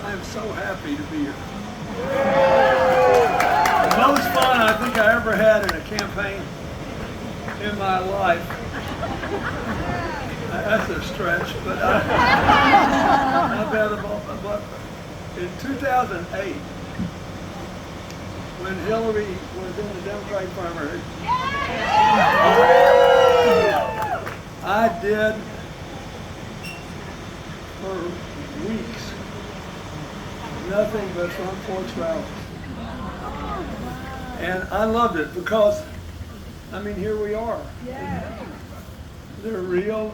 I am so happy to be here. The most fun I think I ever had in a campaign in my life. That's a stretch, but not bad about. But in 2008, when Hillary was in the Democratic primary, I did for weeks nothing but front porch rallies. And I loved it because, I mean, here we are. They're real,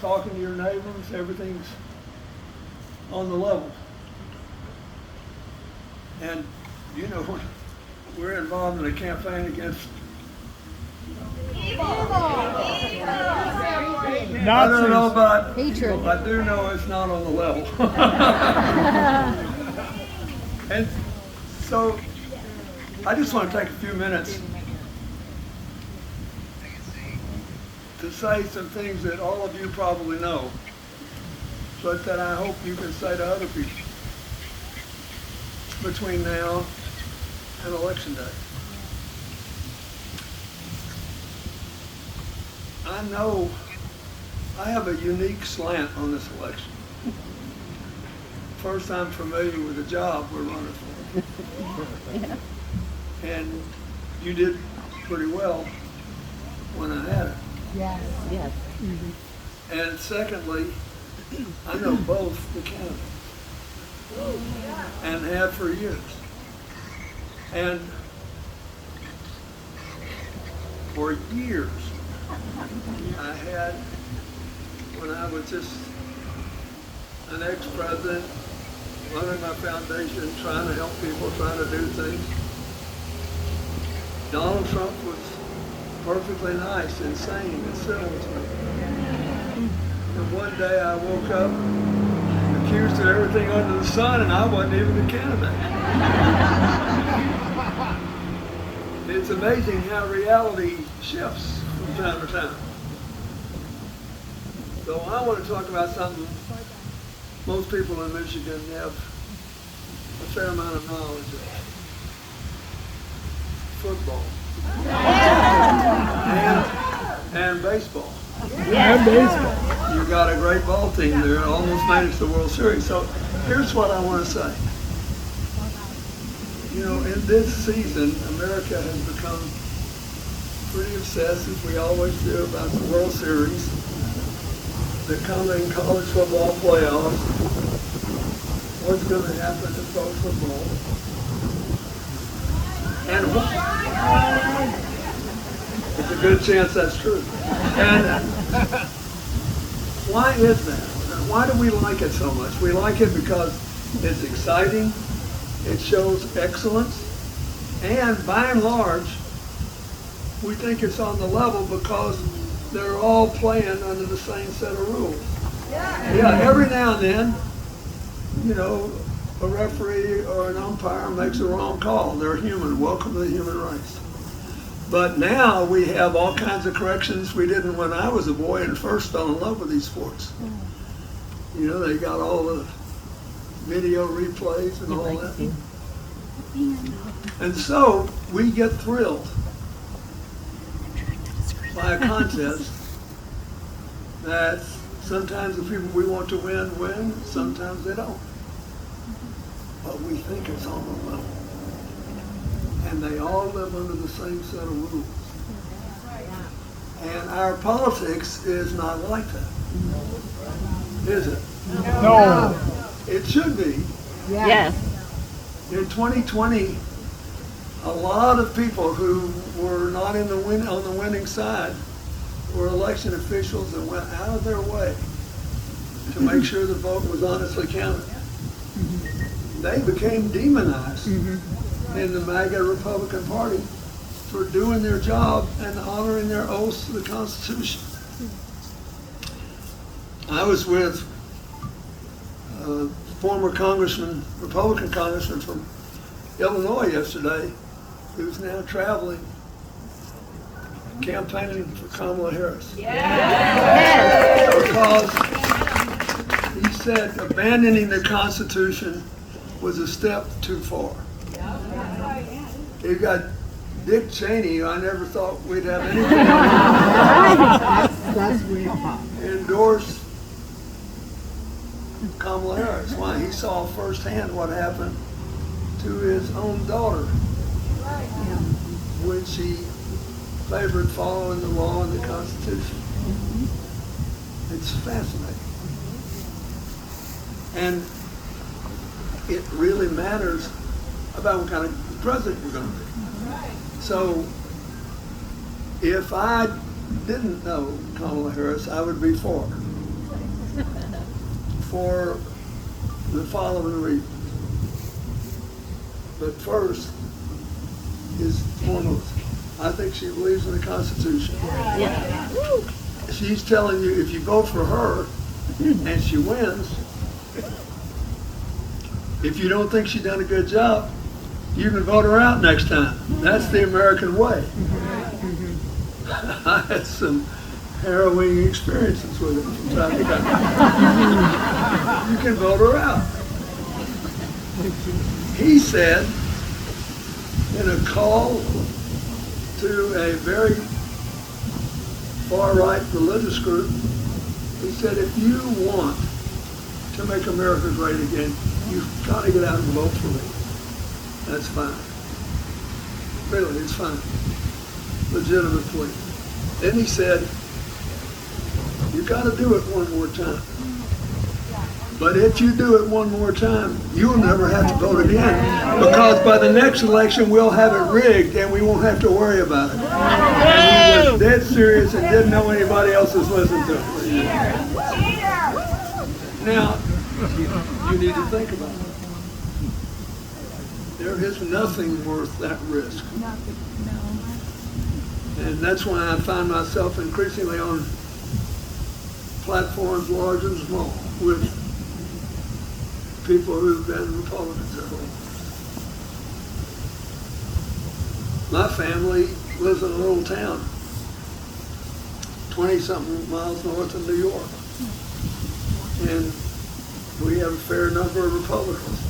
talking to your neighbors, everything's on the level. And, you know, we're involved in a campaign against I don't know about hatred. I do know it's not on the level. And so I just want to take a few minutes to say some things that all of you probably know, but that I hope you can say to other people between now and Election Day. I know I have a unique slant on this election. First, I'm familiar with the job we're running for. And you did pretty well when I had it. Yes. Yes. And secondly, I know both the candidates and have for years. And for years, I had, when I was just an ex-president, running my foundation, trying to help people, trying to do things, Donald Trump was perfectly nice and sane and civil to me. And one day I woke up accused of everything under the sun, and I wasn't even a candidate. It's amazing how reality shifts from time to time. So I want to talk about something most people in Michigan have a fair amount of knowledge of. Football. And baseball. Yeah, baseball. You got a great ball team there, almost made it to the World Series. So here's what I want to say. You know, in this season, America has become pretty obsessed, as we always do, about the World Series, the coming college football playoffs, what's going to happen to pro football. And it's a good chance that's true. And why is that? Why do we like it so much? We like it because it's exciting, it shows excellence, and by and large, we think it's on the level because they're all playing under the same set of rules. Yeah, every now and then, you know, a referee or an umpire makes a wrong call. They're human. Welcome to the human race. But now we have all kinds of corrections we didn't when I was a boy and first fell in love with these sports. You know, they got all the video replays and all that. And so we get thrilled by a contest that sometimes the people we want to win, sometimes they don't. But we think it's on the level. And they all live under the same set of rules. And our politics is not like that, is it? No. It should be. Yes. In 2020, a lot of people who were not in the on the winning side were election officials that went out of their way to make sure the vote was honestly counted. They became demonized in the MAGA Republican Party for doing their job and honoring their oaths to the Constitution. I was with a former Republican congressman from Illinois yesterday, who's now traveling, campaigning for Kamala Harris. Because he said abandoning the Constitution was a step too far. You got Dick Cheney, who I never thought we'd have anything That's real. endorse Kamala Harris. Why? He saw firsthand what happened to his own daughter when she favored following the law and the Constitution. It's fascinating. And it really matters about what kind of president we're going to be. So if I didn't know Kamala Harris, I would be for her. For the following reasons. But first is foremost, I think she believes in the Constitution. Yeah. She's telling you if you vote for her and she wins, if you don't think she's done a good job, you can vote her out next time. That's the American way. I had some harrowing experiences with it from time to time. You can vote her out. He said in a call to a very far-right religious group, he said, if you want to make America great again, you've got to get out and vote for me. That's fine. Really, it's fine. Legitimate plea. Then he said, you got to do it one more time. But if you do it one more time, you'll never have to vote again. Because by the next election, we'll have it rigged and we won't have to worry about it. And he was dead serious and didn't know anybody else was listening to him. Now, you need to think about it. There is nothing worth that risk. And that's why I find myself increasingly on platforms large and small with people who've been Republicans their whole life. My family lives in a little town, 20-something miles north of New York. And we have a fair number of Republicans.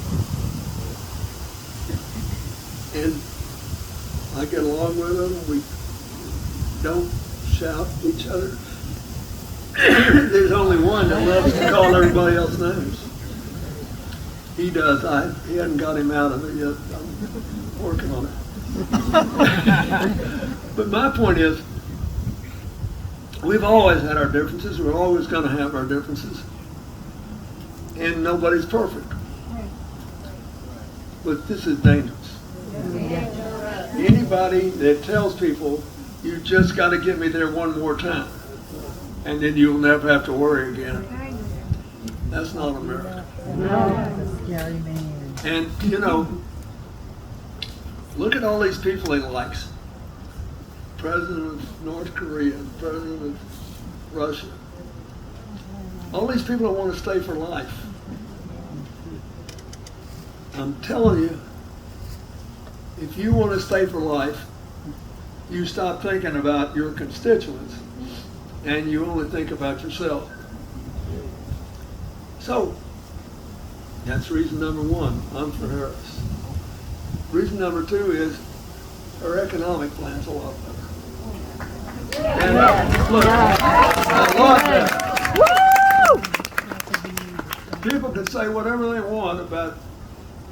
And I get along with them. We don't shout at each other. There's only one that loves to call everybody else names. He does. He hasn't got him out of it yet. I'm working on it. But my point is, we've always had our differences. We're always going to have our differences. And nobody's perfect. But this is dangerous. Anybody that tells people, you just got to get me there one more time, and then you'll never have to worry again, that's not America. Scary man. And, you know, look at all these people he likes. President of North Korea, President of Russia. All these people that want to stay for life. I'm telling you, if you want to stay for life, you stop thinking about your constituents and you only think about yourself. So, that's reason number one. I'm for Harris. Reason number two is her economic plan's a lot better. And look, I love that. People can say whatever they want about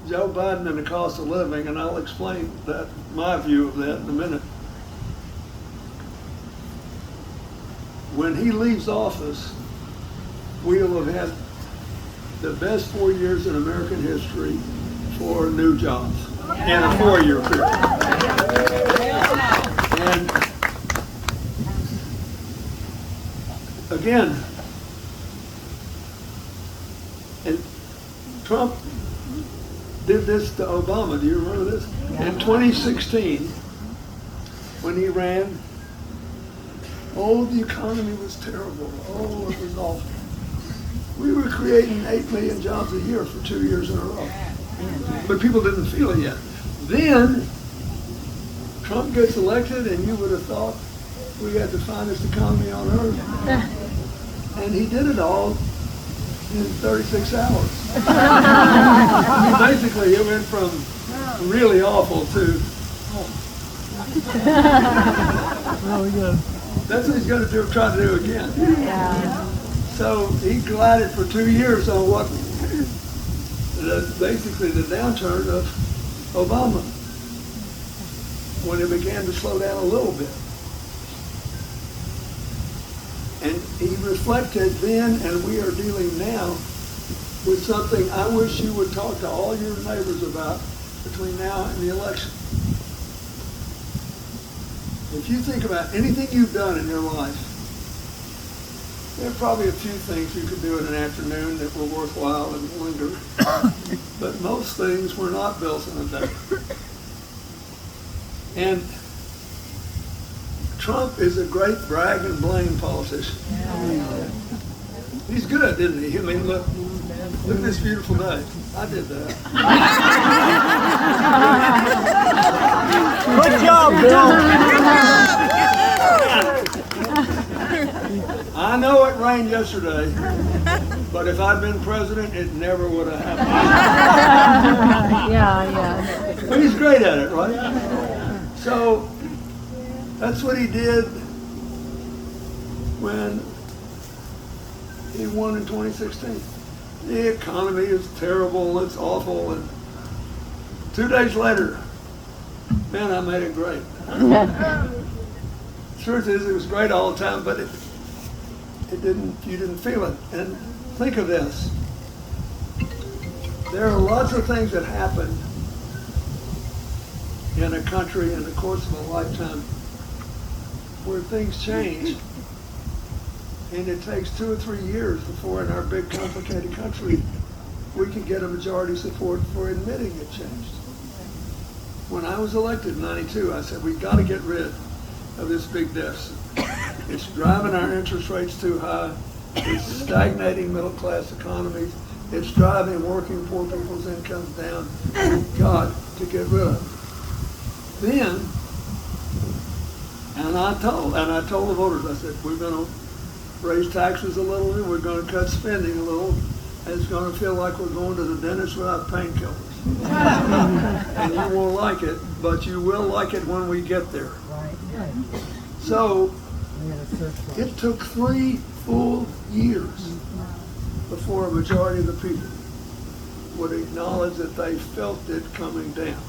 Joe Biden and the cost of living, and I'll explain that, my view of that in a minute. When he leaves office, we'll have had the best 4 years in American history for new jobs in a 4-year period. And again, and Trump did this to Obama. Do you remember this? In 2016, when he ran, oh, the economy was terrible. Oh, it was awful. We were creating 8 million jobs a year for 2 years in a row. But people didn't feel it yet. Then, Trump gets elected, and you would have thought we had the finest economy on earth. And he did it all in 36 hours. Basically, it went from really awful to, Really good. that's what he's going to try to do again. Yeah. So he glided for 2 years on what, basically the downturn of Obama, when it began to slow down a little bit. And he reflected then, and we are dealing now with something I wish you would talk to all your neighbors about between now and the election. If you think about anything you've done in your life, there are probably a few things you could do in an afternoon that were worthwhile and linger. But most things were not built in a day. And Trump is a great brag and blame politician. He's good, isn't he? I mean, look at this beautiful day. I did that. Good job, Bill. I know it rained yesterday, but if I'd been president, it never would have happened. Yeah. But he's great at it, right? So that's what he did when he won in 2016. The economy is terrible, it's awful, and 2 days later, man, I made it great. Truth is, it was great all the time, but you didn't feel it. And think of this. There are lots of things that happen in a country in the course of a lifetime where things change, and it takes 2 or 3 years before in our big complicated country we can get a majority support for admitting it changed. When I was elected in 92, I said, we've got to get rid of this big deficit. It's driving our interest rates too high. It's stagnating middle class economies. It's driving working poor people's incomes down. We've got to get rid of it. Then, and I told the voters, I said, we're going to raise taxes a little, and we're going to cut spending a little, and it's going to feel like we're going to the dentist without painkillers. And you won't like it, but you will like it when we get there. So it took 3 full years before a majority of the people would acknowledge that they felt it coming down.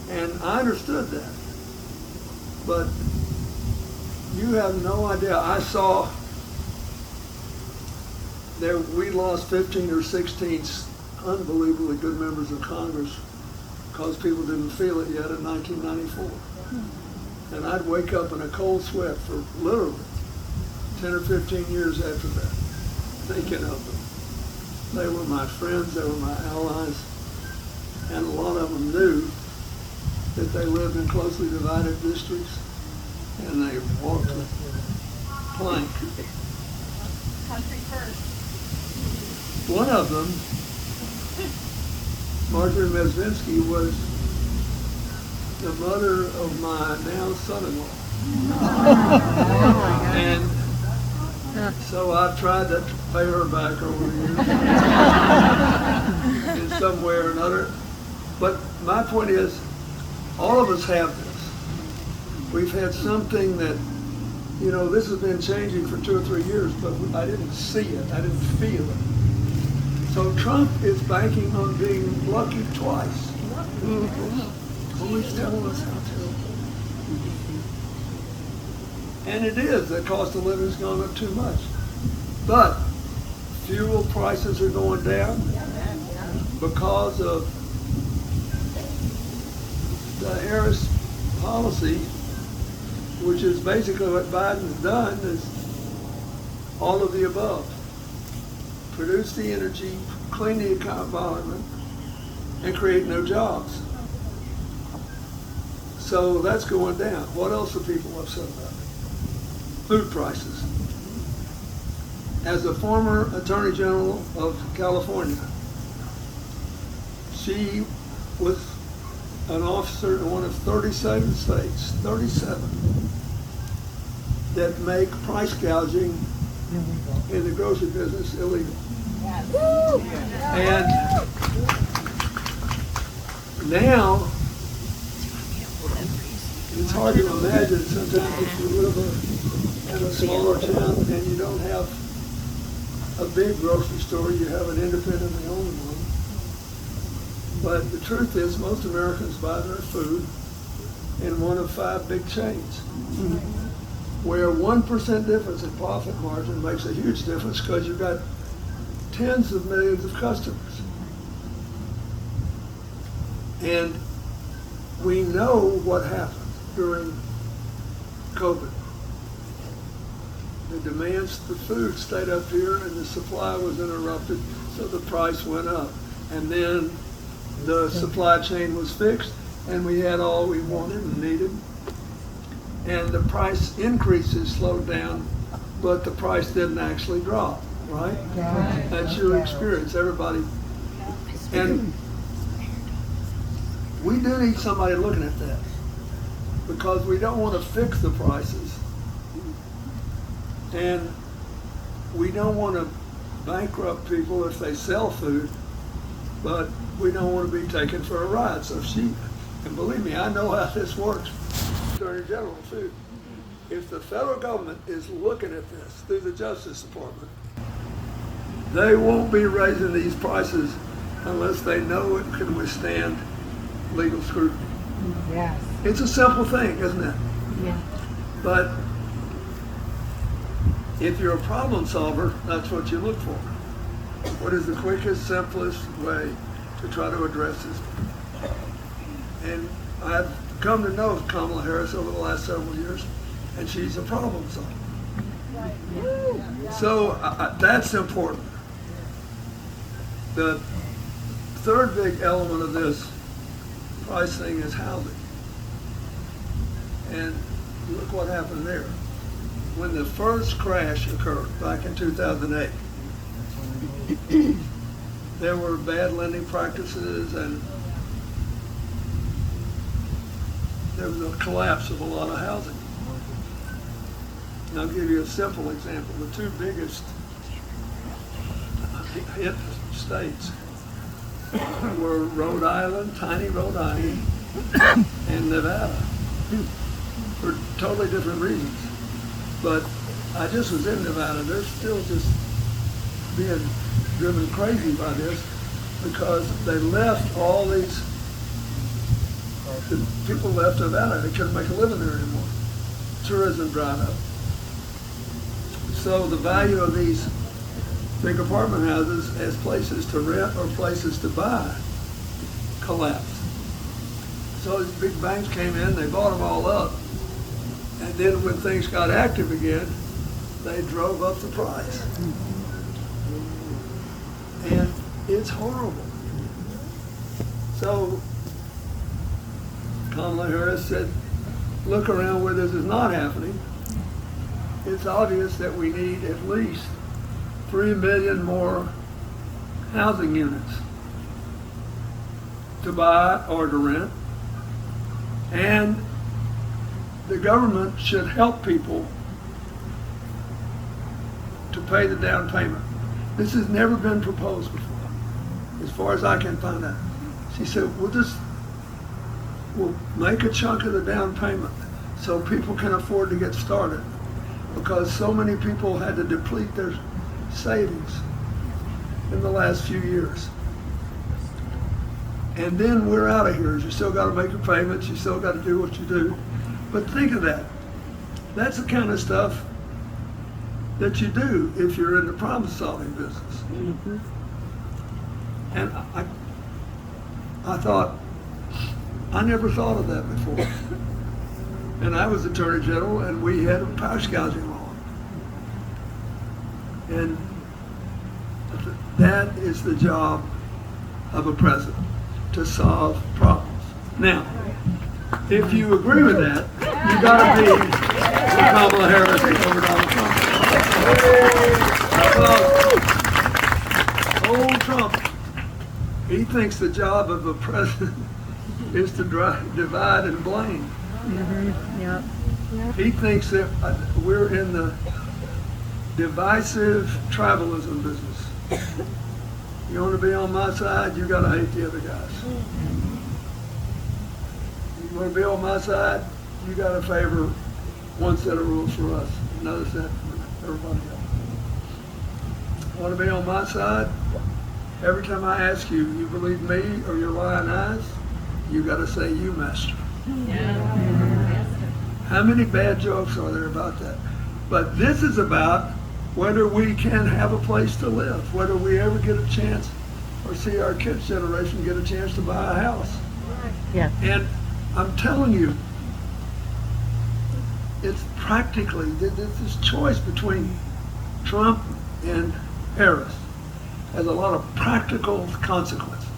And I understood that. But you have no idea. I saw there we lost 15 or 16 unbelievably good members of Congress because people didn't feel it yet in 1994. And I'd wake up in a cold sweat for literally 10 or 15 years after that, thinking of them. They were my friends, they were my allies, and a lot of them knew that they lived in closely divided districts, and they walked the plank. Country first. One of them, Marjorie Mezvinsky, was the mother of my now son-in-law. And so I tried to pay her back over the years in some way or another. But my point is, all of us have this. We've had something that, this has been changing for 2 or 3 years, but I didn't see it. I didn't feel it. So Trump is banking on being lucky twice. Always telling us how terrible. And it is. The cost of living's gone up too much. But fuel prices are going down because of the Harris policy, which is basically what Biden's done, is all of the above. Produce the energy, clean the environment, and create no jobs. So that's going down. What else are people upset about? Food prices. As a former Attorney General of California, she was an officer in one of 37 states, 37, that make price gouging in the grocery business illegal. And now, it's hard to imagine sometimes if you live in a smaller town and you don't have a big grocery store, you have an independently owned one. But the truth is, most Americans buy their food in one of 5 big chains, where 1% difference in profit margin makes a huge difference because you've got tens of millions of customers. And we know what happened during COVID. The demands for food stayed up here and the supply was interrupted, so the price went up. And then the supply chain was fixed and we had all we wanted and needed. And the price increases slowed down, but the price didn't actually drop, right? That's your experience, everybody. And we do need somebody looking at that, because we don't want to fix the prices and we don't want to bankrupt people if they sell food, but we don't want to be taken for a ride. So and believe me, I know how this works. Attorney General too. If the federal government is looking at this through the Justice Department, they won't be raising these prices unless they know it can withstand legal scrutiny. Yes. It's a simple thing, isn't it? Yeah. But if you're a problem solver, that's what you look for. What is the quickest, simplest way to try to address this? And I've come to know Kamala Harris over the last several years, and she's a problem solver. So that's important. The third big element of this price thing is housing. And look what happened there. When the first crash occurred back in 2008, there were bad lending practices and there was a collapse of a lot of housing. And I'll give you a simple example. The 2 biggest hit states were Rhode Island, tiny Rhode Island, and Nevada, for totally different reasons. But I just was in Nevada. They're still just being driven crazy by this because they left all these, the people left Nevada. They couldn't make a living there anymore. Tourism dried up. So the value of these big apartment houses as places to rent or places to buy collapsed. So these big banks came in, they bought them all up. And then when things got active again, they drove up the price. And it's horrible. So Kamala Harris said, look around where this is not happening. It's obvious that we need at least 3 million more housing units to buy or to rent. And the government should help people to pay the down payment. This has never been proposed before, as far as I can find out. She said, we'll make a chunk of the down payment so people can afford to get started, because so many people had to deplete their savings in the last few years. And then we're out of here. You still got to make your payments, you still got to do what you do. But think of that. That's the kind of stuff that you do if you're in the problem-solving business. Mm-hmm. And I thought, I never thought of that before. And I was Attorney General, and we had a price gouging law. And that is the job of a president, to solve problems. Now, if you agree with that, you got to be Kamala Harris over Donald Trump. Old Trump, he thinks the job of a president is to divide and blame. Mm-hmm. Yep. He thinks that we're in the divisive tribalism business. You want to be on my side, you got to hate the other guys. You want to be on my side, you got to favor one set of rules for us, another set for everybody else. Want to be on my side? Every time I ask you, you believe me or your lying eyes? You got to say you, master. How many bad jokes are there about that? But this is about whether we can have a place to live, whether we ever get a chance or see our kids' generation get a chance to buy a house. Yes. And I'm telling you, it's practically, this choice between Trump and Harris has a lot of practical consequences.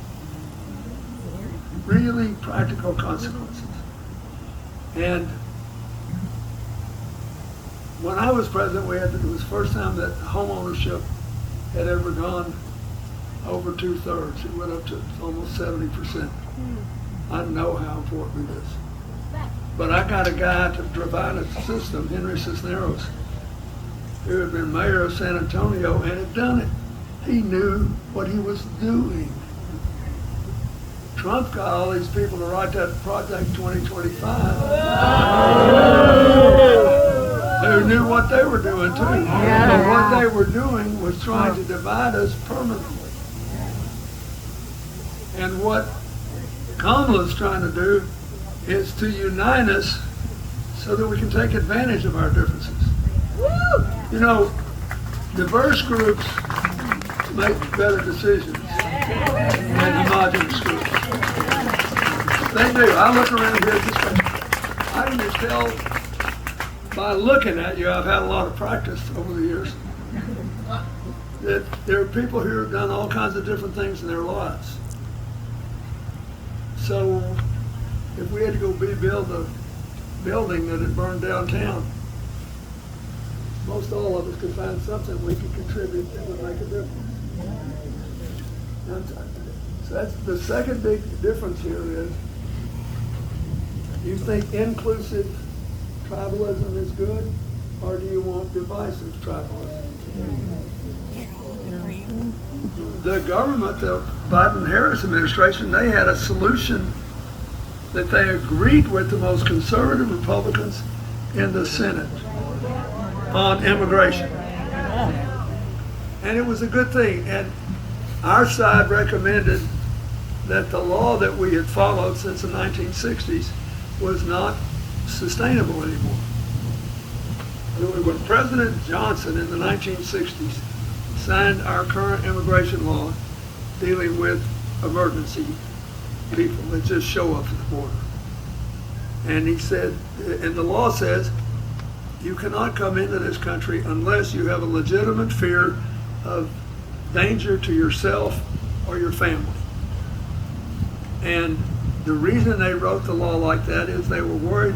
Really practical consequences. And when I was president, it was the first time that home ownership had ever gone over 2/3. It went up to almost 70%. I know how important it is. But I got a guy to provide a system, Henry Cisneros, who had been mayor of San Antonio and had done it. He knew what he was doing. Trump got all these people to write that Project 2025. Who knew what they were doing too. And what they were doing was trying to divide us permanently. And what Kamala's trying to do is to unite us so that we can take advantage of our differences. You know, diverse groups make better decisions than homogenous groups. They do. I look around here, I can just tell by looking at you, I've had a lot of practice over the years, that there are people who have done all kinds of different things in their lives. So if we had to go rebuild a building that had burned downtown, most all of us could find something we could contribute that would make a difference. So that's the second big difference here is, do you think inclusive tribalism is good, or do you want divisive tribalism? The government, the Biden-Harris administration, they had a solution that they agreed with the most conservative Republicans in the Senate on immigration. And it was a good thing. And our side recommended that the law that we had followed since the 1960s was not sustainable anymore. When President Johnson in the 1960s signed our current immigration law dealing with emergency people that just show up at the border. And he said, and the law says, you cannot come into this country unless you have a legitimate fear of danger to yourself or your family. And the reason they wrote the law like that is they were worried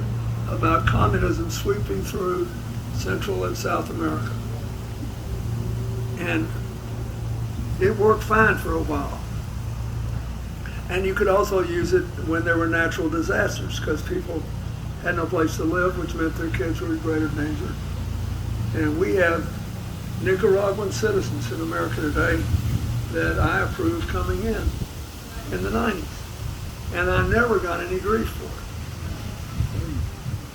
about communism sweeping through Central and South America. And it worked fine for a while. And you could also use it when there were natural disasters, because people had no place to live, which meant their kids were in greater danger. And we have Nicaraguan citizens in America today that I approved coming in the 90s. And I never got any grief for it.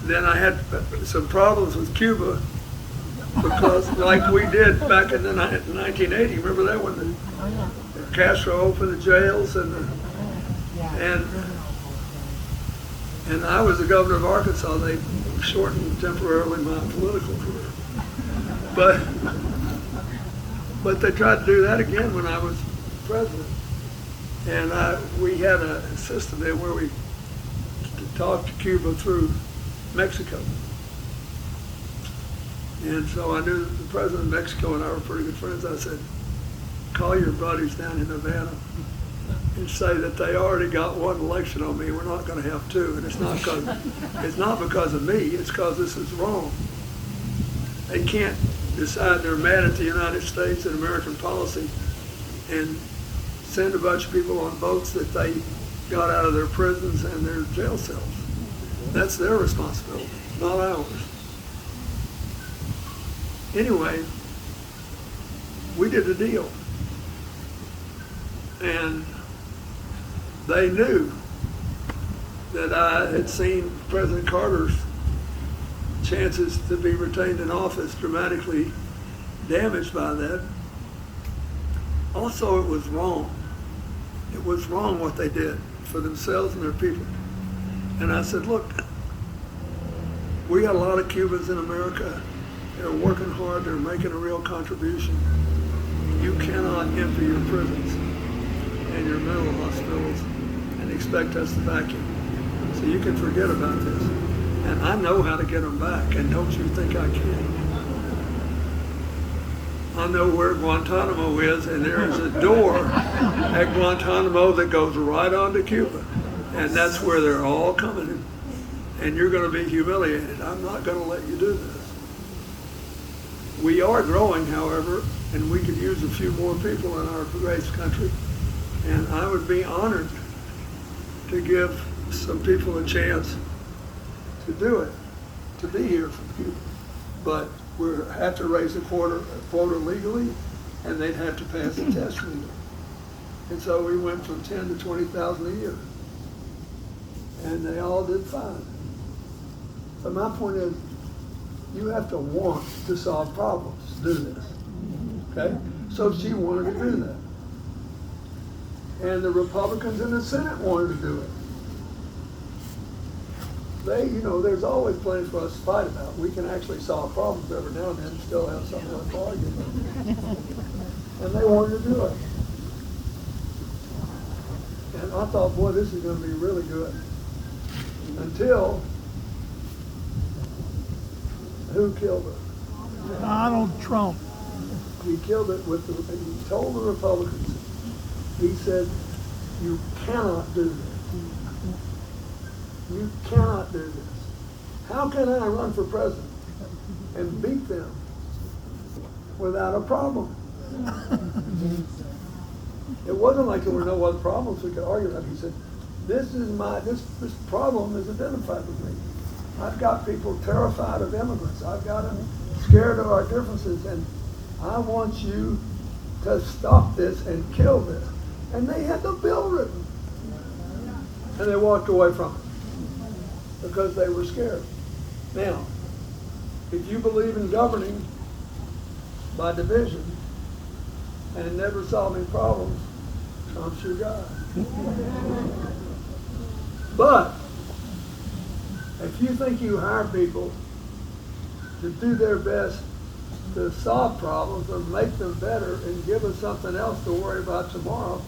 Then I had some problems with Cuba, because like we did back in the 1980, remember that when Castro opened the jails and I was the governor of Arkansas. They shortened temporarily my political career, but they tried to do that again when I was president. And we had a system there where we talked to Cuba through Mexico. And so I knew the president of Mexico and I were pretty good friends. I said, call your buddies down in Havana and say that they already got one election on me. We're not going to have two. And it's not because of me. It's because this is wrong. They can't decide they're mad at the United States and American policy and send a bunch of people on boats that they got out of their prisons and their jail cells. That's their responsibility, not ours. Anyway, we did a deal. And they knew that I had seen President Carter's chances to be retained in office dramatically damaged by that. Also, it was wrong. It was wrong what they did for themselves and their people. And I said, look, we got a lot of Cubans in America. They're working hard. They're making a real contribution. You cannot empty your prisons and your mental hospitals and expect us to back you. So you can forget about this. And I know how to get them back, and don't you think I can? I know where Guantanamo is, and there is a door at Guantanamo that goes right onto Cuba. And that's where they're all coming in. And you're going to be humiliated. I'm not going to let you do this. We are growing, however, and we could use a few more people in our great country. And I would be honored to give some people a chance to do it, to be here from Cuba. But we have to raise the quota legally, and they'd have to pass the test legally. And so we went from 10 to 20,000 a year. And they all did fine. So my point is, you have to want to solve problems to do this. Okay? So she wanted to do that. And the Republicans in the Senate wanted to do it. There's always plenty for us to fight about. We can actually solve problems every now and then and still have something to argue about. And they wanted to do it. And I thought, boy, this is going to be really good. Until, who killed her? Donald Trump. He killed it and he told the Republicans, he said, you cannot do this. You cannot do this. How can I run for president and beat them without a problem? It wasn't like there were no other problems we could argue about. He said, this problem is identified with me. I've got people terrified of immigrants. I've got them scared of our differences, and I want you to stop this and kill this. And they had the bill written. And they walked away from it because they were scared. Now, if you believe in governing by division and never solving problems, Trump's your guy. But if you think you hire people to do their best to solve problems or make them better and give us something else to worry about tomorrow,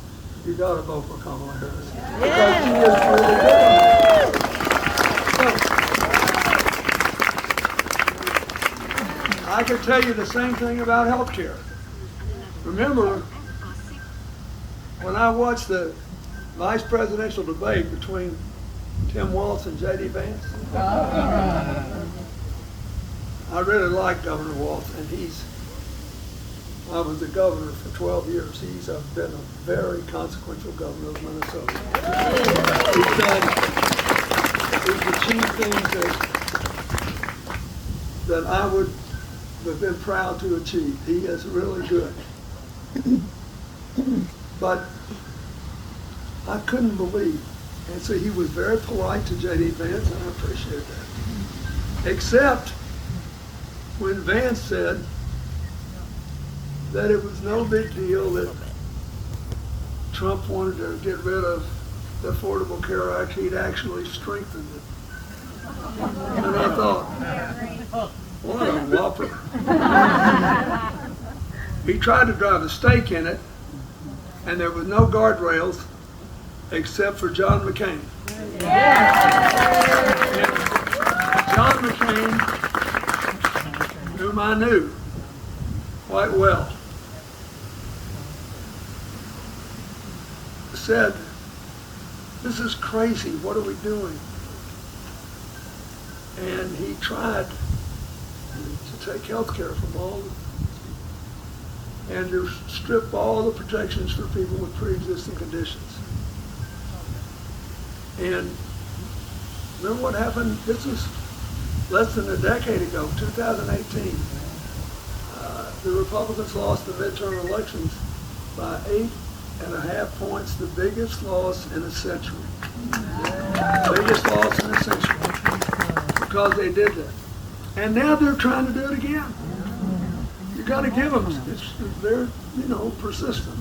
you got to vote for Kamala Harris. Because she is really good. I could tell you the same thing about health care. Remember, when I watched the vice presidential debate between Tim Walz and J.D. Vance, I really like Governor Walz, and I was the governor for 12 years. He's been a very consequential governor of Minnesota. He's achieved things that I would have been proud to achieve. He is really good. But I couldn't believe. And so he was very polite to J.D. Vance, and I appreciate that. Except when Vance said that it was no big deal that Trump wanted to get rid of the Affordable Care Act, he'd actually strengthened it. And I thought, what a whopper. He tried to drive a stake in it, and there was no guardrails except for John McCain. And John McCain, whom I knew quite well, said, this is crazy, what are we doing? And he tried to take health care from all and to strip all the protections for people with pre-existing conditions. And remember what happened? This was less than a decade ago, 2018. The Republicans lost the midterm elections by 8 2.5 points, the biggest loss in a century. Biggest loss in a century. Because they did that. And now they're trying to do it again. You got to give them, they're, persistent.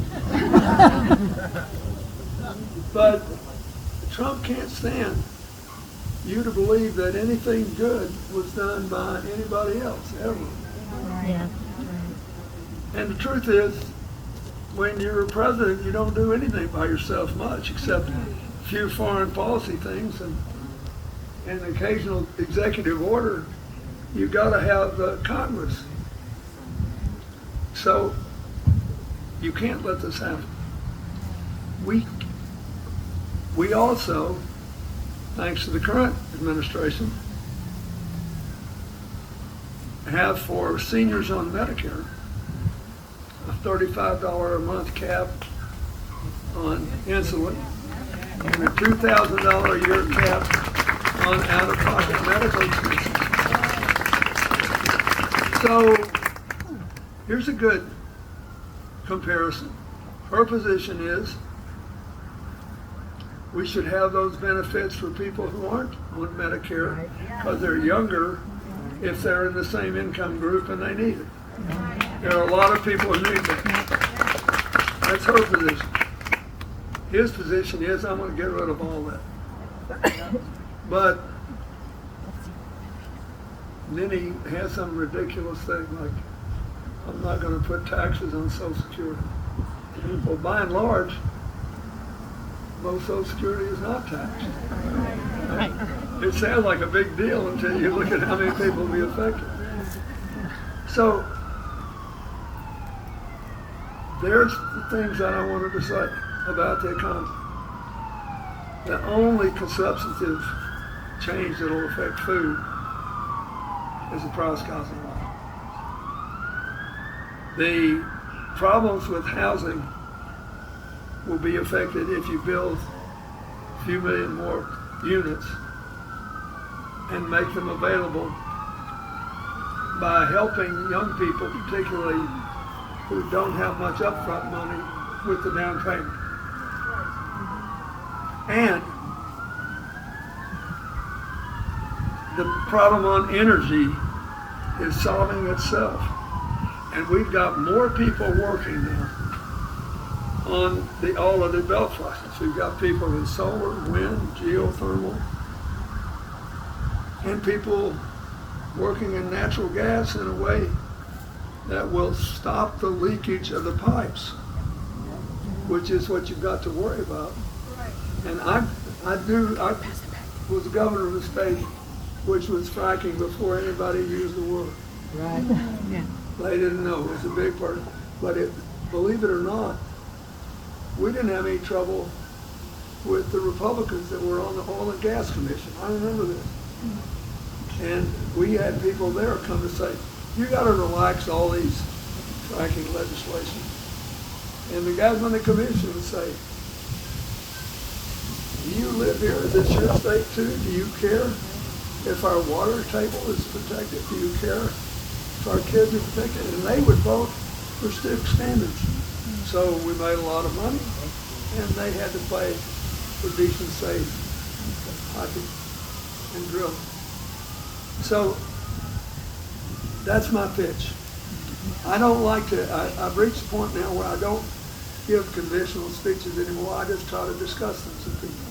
But Trump can't stand you to believe that anything good was done by anybody else, ever. Yeah. And the truth is, when you're a president, you don't do anything by yourself much, except a few foreign policy things and an occasional executive order. You got to have the Congress. So you can't let this happen. We also, thanks to the current administration, have for seniors on Medicare a $35 a month cap on insulin and a $2,000 a year cap on out-of-pocket medical expenses. So here's a good comparison. Her position is we should have those benefits for people who aren't on Medicare because they're younger if they're in the same income group and they need it. There are a lot of people who need that. That's her position. His position is I'm going to get rid of all that. But then he has some ridiculous thing like, I'm not going to put taxes on Social Security. Well, by and large, most Social Security is not taxed. It sounds like a big deal until you look at how many people will be affected. So, there's the things that I wanted to say about the economy. The only substantive change that will affect food is the price gouging law. The problems with housing will be affected if you build a few million more units and make them available by helping young people, particularly who don't have much upfront money, with the down payment. And the problem on energy is solving itself. And we've got more people working now on all of the belt flushes. We've got people in solar, wind, geothermal, and people working in natural gas in a way that will stop the leakage of the pipes, which is what you've got to worry about. And I was the governor of the state which was fracking before anybody used the word. Right. Yeah. They didn't know it was a big part. But believe it or not, we didn't have any trouble with the Republicans that were on the Oil and Gas Commission. I remember this. And we had people there come to say, you got to relax all these fracking legislation. And the guys on the commission would say, do you live here? Is this your state too? Do you care if our water table is protected? Do you care if our kids are protected? And they would vote for strict standards. So we made a lot of money, and they had to pay for decent, safe piping and drilling. So that's my pitch. I don't like to, I've reached a point now where I don't give conventional speeches anymore. I just try to discuss things with people.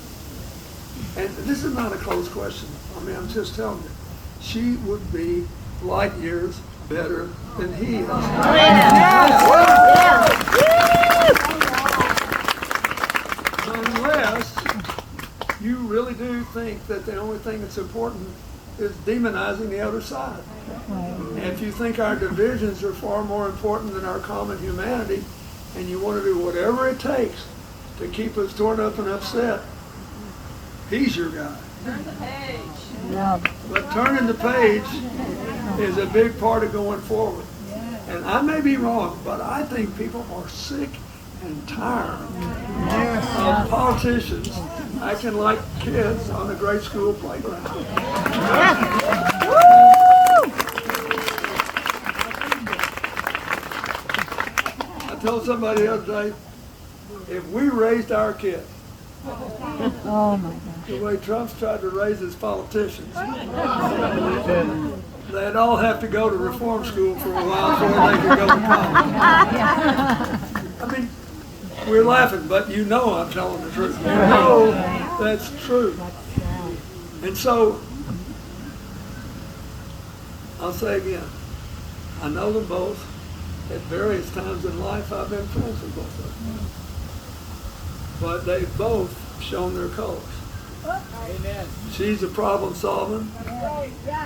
And this is not a closed question. I mean, I'm just telling you. She would be light years better than he is. Unless you really do think that the only thing that's important is demonizing the other side. And if you think our divisions are far more important than our common humanity, and you want to do whatever it takes to keep us torn up and upset, he's your guy. Turn the page. Yeah. But turning the page is a big part of going forward. And I may be wrong, but I think people are sick and tired of politicians acting like kids on a grade school playground. I told somebody the other day, if we raised our kids Oh my God. the way Trump's tried to raise his politicians, they'd all have to go to reform school for a while before they could go to college. I mean, we're laughing, but you know I'm telling the truth. You know that's true. And so, I'll say again, I know them both. At various times in life, I've been friends with both of them. But they've both shown their colors. Amen. She's a problem solving.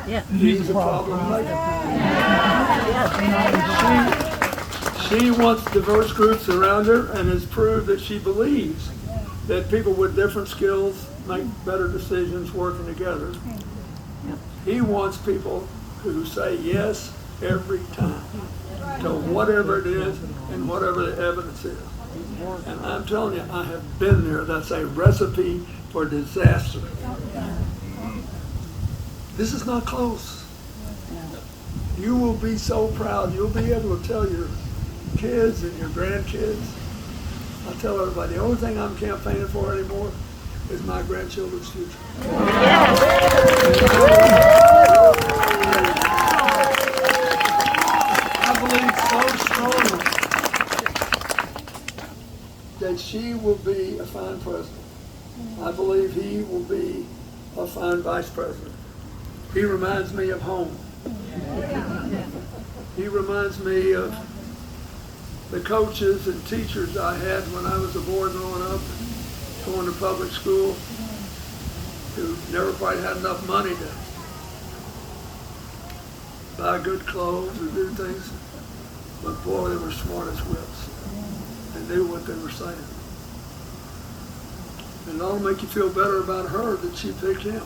Yeah. He's a problem maker. She wants diverse groups around her and has proved that she believes that people with different skills make better decisions working together. He wants people who say yes every time to whatever it is and whatever the evidence is. And I'm telling you, I have been there. That's a recipe for disaster. This is not close. You will be so proud. You'll be able to tell your kids and your grandkids. I tell everybody, the only thing I'm campaigning for anymore is my grandchildren's future. I believe so strongly that she will be a fine president. I believe he will be a fine vice president. He reminds me of home. He reminds me of the coaches and teachers I had when I was a boy growing up, going to public school, who never quite had enough money to buy good clothes or do things. But boy, they were smart as whips and knew what they were saying. And it ought to make you feel better about her that she picked him.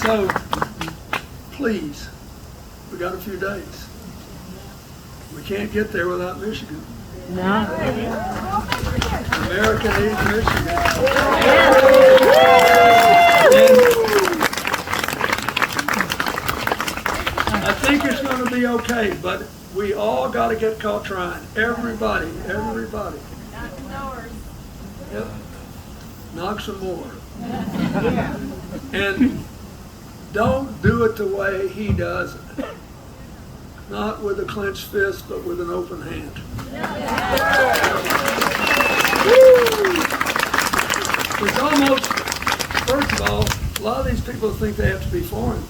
So, please, we got a few days. We can't get there without Michigan. No. America needs Michigan. And I think it's going to be okay, but we all got to get caught trying. Everybody. Yep. Knock some more. And don't do it the way he does it. Not with a clenched fist, but with an open hand. It's almost, first of all, a lot of these people think they have to be foreign.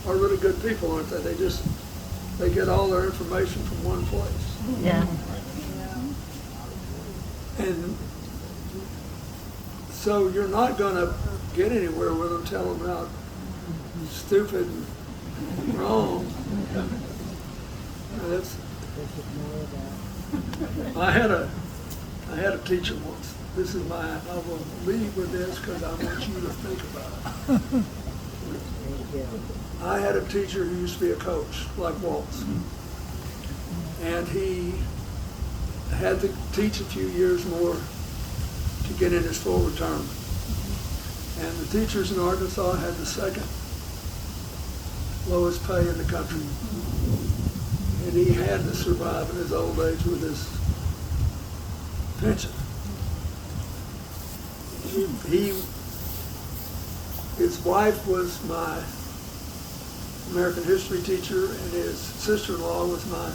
Are really good people, aren't they? They get all their information from one place. Yeah. And so you're not going to get anywhere with them telling them how stupid and wrong. I had a teacher once. I will leave with this because I want you to think about it. I had a teacher who used to be a coach, like Waltz. And he had to teach a few years more to get in his full retirement. And the teachers in Arkansas had the second lowest pay in the country. And he had to survive in his old age with his pension. His wife was my American history teacher, and his sister-in-law was my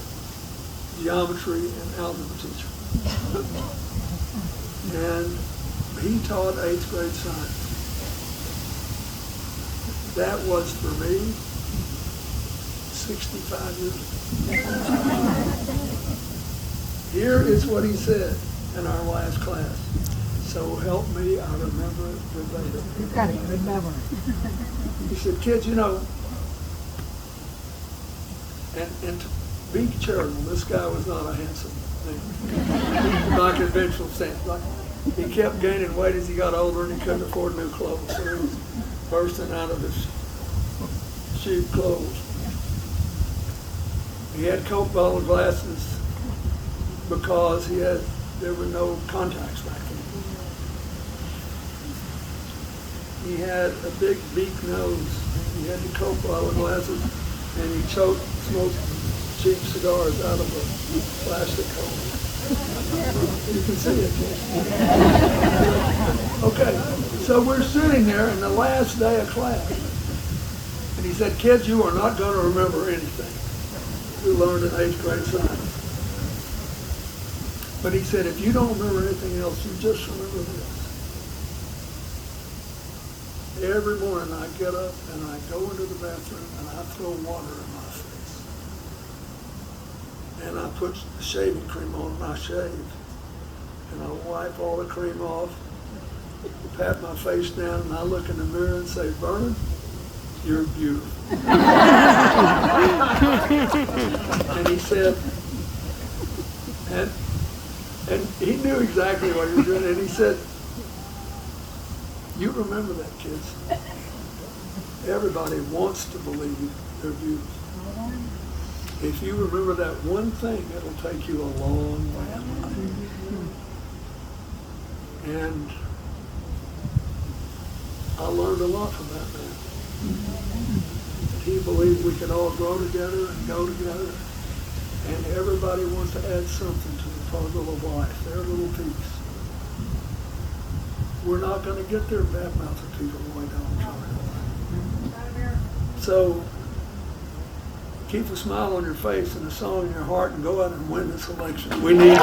geometry and algebra teacher. And he taught 8th grade science. That was, for me, 65 years ago. Here is what he said in our last class. So help me, I remember it verbatim. You've got a good memory. He said, kids, and to be charitable, this guy was not a handsome man by conventional standards. Like, he kept gaining weight as he got older, and he couldn't afford new clothes. So he was bursting out of his cheap clothes. He had Coke bottle glasses because there were no contacts back then. He had a big beak nose. He had the Coke bottle glasses, and he smoked cheap cigars out of a plastic cone. You can see it, can't you? Okay, so we're sitting there in the last day of class. And he said, kids, you are not going to remember anything you learned in 8th grade science. But he said, if you don't remember anything else, you just remember this. Every morning I get up and I go into the bathroom and I throw water in my face. And I put shaving cream on and I shave. And I wipe all the cream off, pat my face down, and I look in the mirror and say, Vernon, you're beautiful. And he said, and he knew exactly what he was doing, and he said, you remember that, kids. Everybody wants to believe they're beautiful. If you remember that one thing, it'll take you a long way in life. And I learned a lot from that man. He believed we could all grow together and go together, and everybody wants to add something to the puzzle of life, their little piece. We're not going to get there bad-mouthing people the way Donald Trump is. So keep a smile on your face and a song in your heart and go out and win this election. We need